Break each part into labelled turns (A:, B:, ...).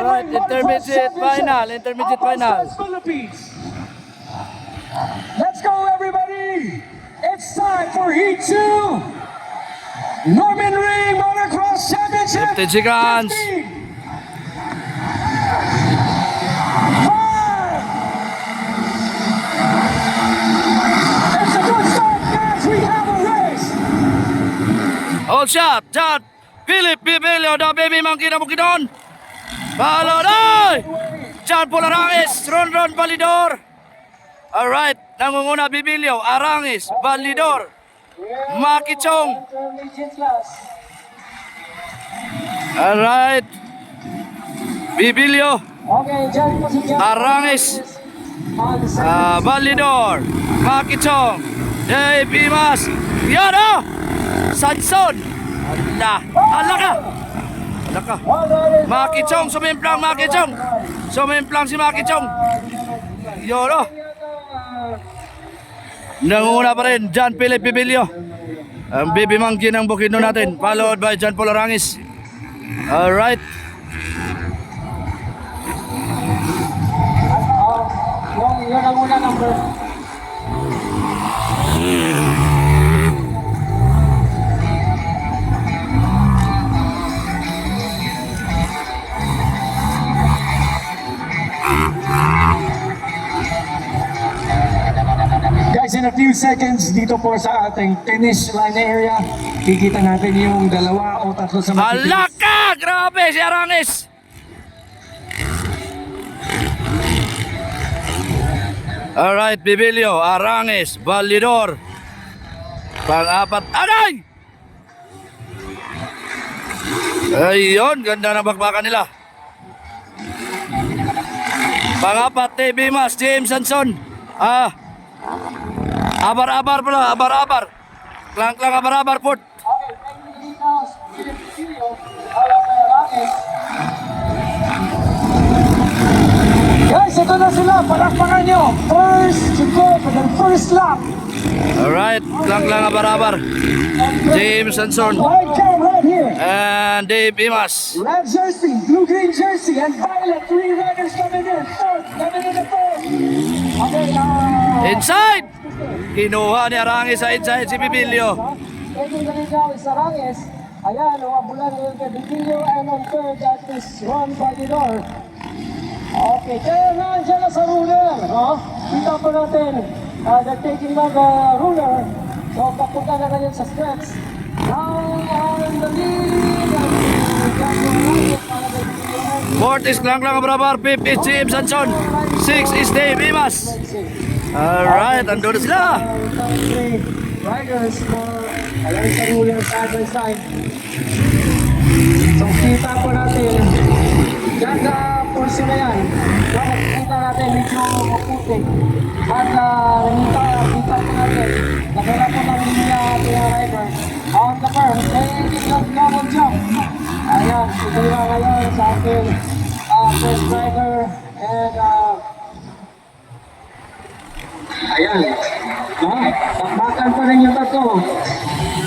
A: Alright, intermediate final, intermediate final.
B: Let's go, everybody! It's time for Heat 2! Norman Ring Motocross Championship!
A: 15 seconds.
B: 15, 5. It's a good start, guys. We have a race.
A: All shot, shot. Philip Bibilio, the baby monkey na Bukidnon. Follow doy. John Polarangis, Ron Validor. Alright, nangunguna Bibilio, Arangis, Validor, Makichong. Alright, Bibilio,
B: Okay, dyan po si John.
A: Arangis, Validor, Makichong, Dave Imas, yan o! Sanson! Ala ka! Makichong, sumimplang Makichong! Sumimplang si Makichong! Yun o! Nanguna pa rin, John Philip Bibilio. Ang baby monkey ng Bukidnon natin, followed by John Polarangis. Alright.
B: Yun ang una number. Guys, in a few seconds, dito po sa ating finish line area, kikita natin yung dalawa o tatlo sa
A: Ala ka! Grabe si Arangis! Alright, Bibilio, Arangis, Validor. Pang-apat, agay! Ayun, ganda ng bakbakan nila. Pang-apat, TV Mas, James Sanson. Abar-abar pala, abar-abar. Klang-klang, abar-abar, port.
B: Guys, ito na sila. Palakpakan nyo. First lap.
A: Alright, klang-klang, abar-abar. James Sanson
B: Right down right here.
A: and Dave Imas.
B: Red jersey, blue-green jersey, and violet. 3 riders coming in. Fourth, coming in the fourth. Okay,
A: Inside! Kinuha ni Arangis sa inside si Bibilio.
B: taking the lead now is Arangis. Ayan, umabulan ngayon kay Bibilio, and on third, that is Ron Validor. Okay, kaya nga dyan na sa ruler. Kita po natin, they're taking now the ruler. So, papunta na ngayon sa stretch. Now, on the lead,
A: Fourth is Klang-klang, abar-abar. Fifth is James Sanson. Sixth is Dave Imas. Alright, andun na sila.
B: Riders for ayan sa ruler side by side. So, kita po natin, yan na portion na yan. Kita natin medyo maputi. At kita po natin, nakala po ng linya ating rider. On the first, double jump. Ayan, ito na ngayon sa ating first rider. And ayan. Takbakan pa rin yung tatlo.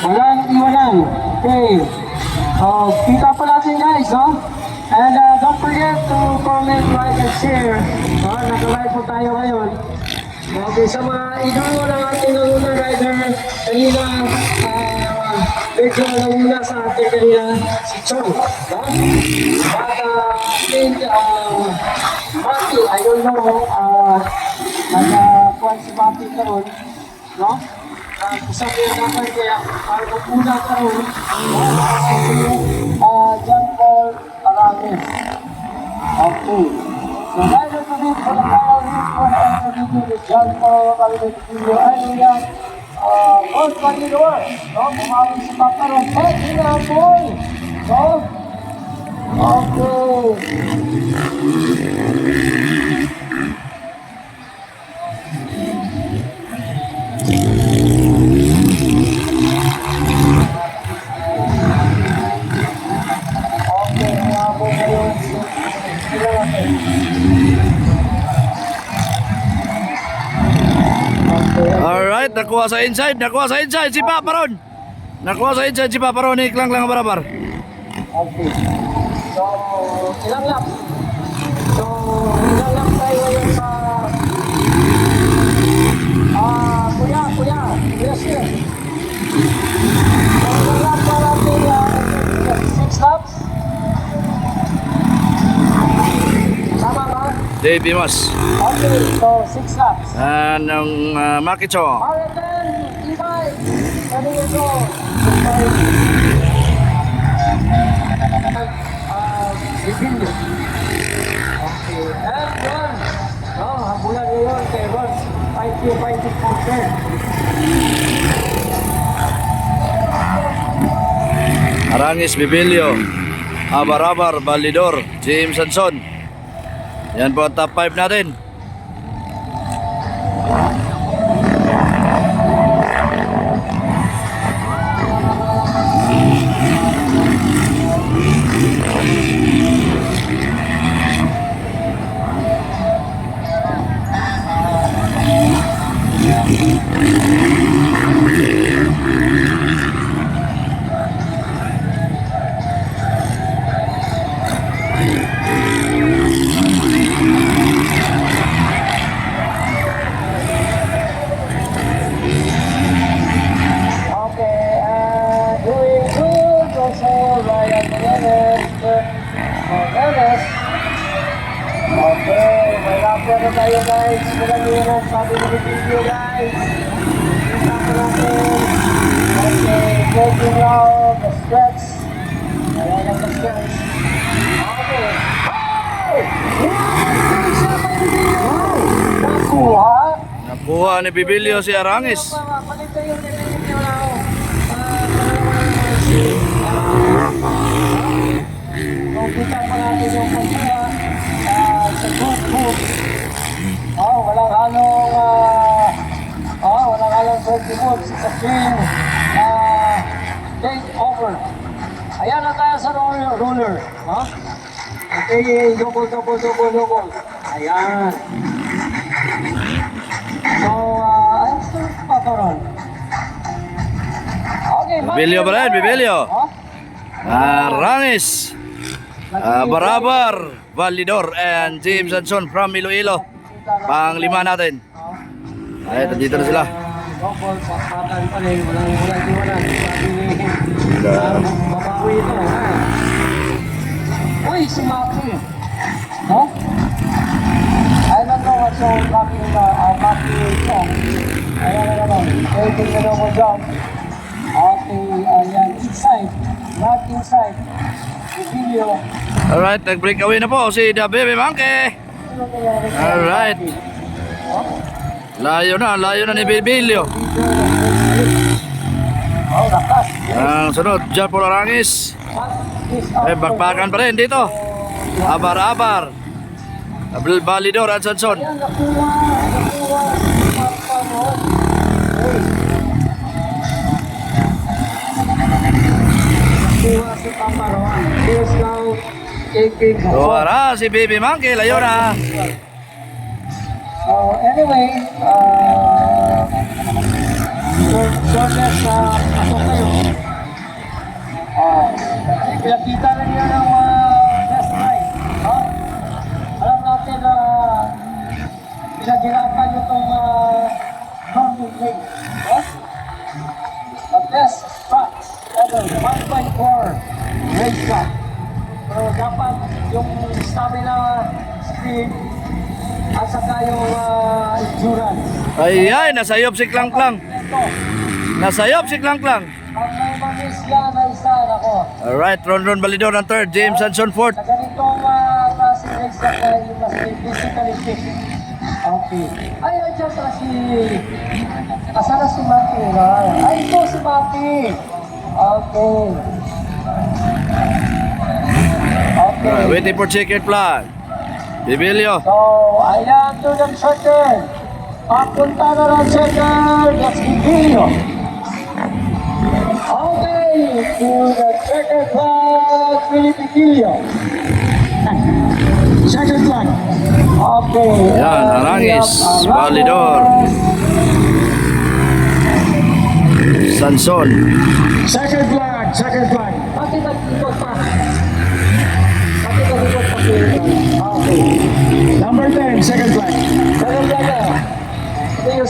B: Walang iwanan. Okay. Kita pa natin guys, And don't forget to comment, like, and share. Naka-live po tayo ngayon. Okay, sa mga idolo ng ating nanguna rider, kanina, medyo nanguna sa ating kanina, si Chong. At Mati, I don't know, nag-kuhan si Mati karon, no? Isang pinagapan kaya, para magpuna karon, John Paul Arangis. Okay. So, rider to be for the final hit for the video with John Paul Arangis. Ano yan? Both Validor, no? Bumawin si Pakaron. Head in our boy! No? Okay.
A: Alright, nakuha sa inside si Paparon. Nakuha sa inside si Paparon ni Klang-klang, abar-abar.
B: Okay. So, ilang laps? So, ilang laps tayo ngayon sa... Kuya Sir. So, ilang laps pa natin? 6 laps? Tama ba?
A: Davey Mas.
B: Okay, so 6 laps.
A: Ng Makicho.
B: Alright then, Levi, ready to go. Bibili. Okay, and run. Habulan niyo yun kay Ross. 5-2-5-6%.
A: Arangis, Bibilio, Abarabar, Balidor, James Sanson. Yan po ang top 5 natin.
B: Okay, may lapor na tayo guys. Pinag-iinan sabi ng video guys. Kita ko natin. Okay, closing round, the stretch. Ayan ang the stretch. Okay. Wow! Nakuha!
A: Nakuha ni Bibilio si Arangis.
B: Palit tayo ng video now. So, kita pa natin yung pagkuha. Sa good food. Walang halong 20 moves. It's a clean take over. Ayan na tayo sa roller. Okay, double. Ayan. So, ayos na pataron. Okay,
A: Bibilio pa rin, Bibilio. Arangis, Barabar, Validor, and James Sanson from Iloilo. Pang-5 natin. Ay, dito na sila.
B: Double, pakpatan pa rin. Walang iwanan. Sabi ni babawi ito. Uy, sumaki. No? I don't know what's so lucky ito. Ayan na naman. Waiting na double jump. Okay, ayan. Inside. Not inside. The video.
A: Alright, nag-breakaway na po si The Baby Monkey. Alright. Layo na ni Bibilio.
B: Lakas.
A: Ang sunod, John Paul Arangis. Ay, bakbakan pa rin dito. Abar-abar. Balidor at Sanson.
B: Ayan, nakuha. Papa mo. Nakuha si Papa Roan. Here's now taking the
A: Tuwara si Baby Monkey, layo na.
B: So anyway, shortness pasok kayo. Pinakita rin yun ng best ride. Alam natin na pinaghirapan nyo itong normal race. The best tracks ever, 1.4 race track. Pero dapat yung stamina, speed, at saka yung endurance.
A: Ay, nasayop si Klang Klang. Nasayop si Klang Klang.
B: Pag may mamis yan na isa, nako.
A: Alright, Ron Balidor ang third, James Sanson fourth.
B: Sa ganitong klase race na tayo, you must be physically fit. Okay. Ay, dyan pala si... Asa na si Maki? Ay, ito si Maki. Okay. Okay.
A: Waiting for checkered flag. Bibilio.
B: So, ayan to ng second. Papunta na ng second. That's Bibilio. Okay, to the second flag, Bibilio. Second flag. Okay.
A: Yan, Arangis, Balidor, Sanson.
B: Second flag. Bakit nag-ikot pa? Bakit nag-ikot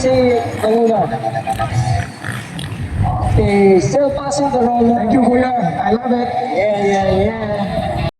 B: si Manuna. Okay, still passing the roller.
C: Thank you, Kuya. I love it.
B: Yeah.